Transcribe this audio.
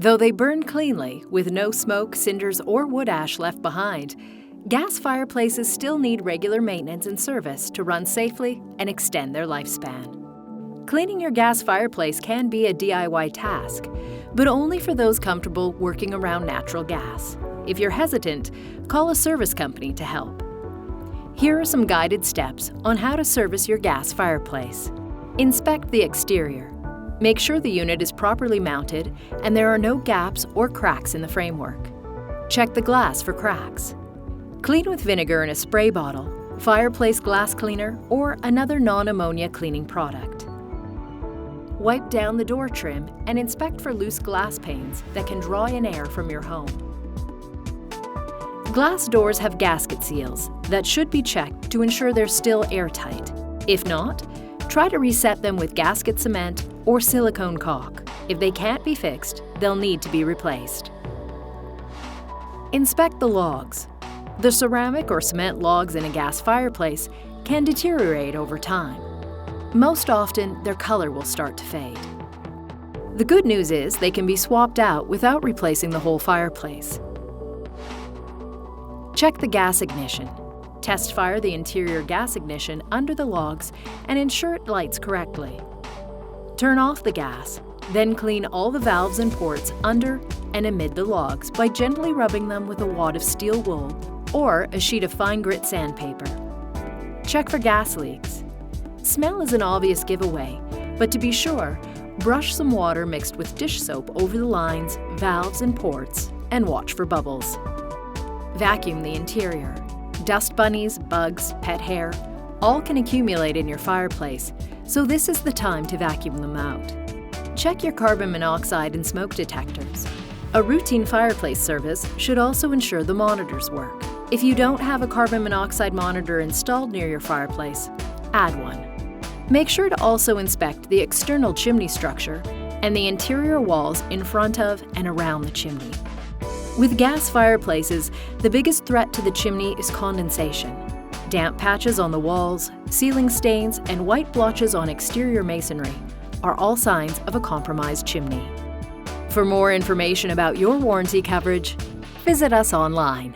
Though they burn cleanly, with no smoke, cinders, or wood ash left behind, gas fireplaces still need regular maintenance and service to run safely and extend their lifespan. Cleaning your gas fireplace can be a DIY task, but only for those comfortable working around natural gas. If you're hesitant, call a service company to help. Here are some guided steps on how to service your gas fireplace. Inspect the exterior. Make sure the unit is properly mounted and there are no gaps or cracks in the framework. Check the glass for cracks. Clean with vinegar in a spray bottle, fireplace glass cleaner, or another non-ammonia cleaning product. Wipe down the door trim and inspect for loose glass panes that can draw in air from your home. Glass doors have gasket seals that should be checked to ensure they're still airtight. If not, try to reset them with gasket cement or silicone caulk. If they can't be fixed, they'll need to be replaced. Inspect the logs. The ceramic or cement logs in a gas fireplace can deteriorate over time. Most often, their color will start to fade. The good news is they can be swapped out without replacing the whole fireplace. Check the gas ignition. Test fire the interior gas ignition under the logs and ensure it lights correctly. Turn off the gas, then clean all the valves and ports under and amid the logs by gently rubbing them with a wad of steel wool or a sheet of fine grit sandpaper. Check for gas leaks. Smell is an obvious giveaway, but to be sure, brush some water mixed with dish soap over the lines, valves, and ports, and watch for bubbles. Vacuum the interior. Dust bunnies, bugs, pet hair, all can accumulate in your fireplace, so this is the time to vacuum them out. Check your carbon monoxide and smoke detectors. A routine fireplace service should also ensure the monitors work. If you don't have a carbon monoxide monitor installed near your fireplace, add one. Make sure to also inspect the external chimney structure and the interior walls in front of and around the chimney. With gas fireplaces, the biggest threat to the chimney is condensation. Damp patches on the walls, ceiling stains, and white blotches on exterior masonry are all signs of a compromised chimney. For more information about your warranty coverage, visit us online.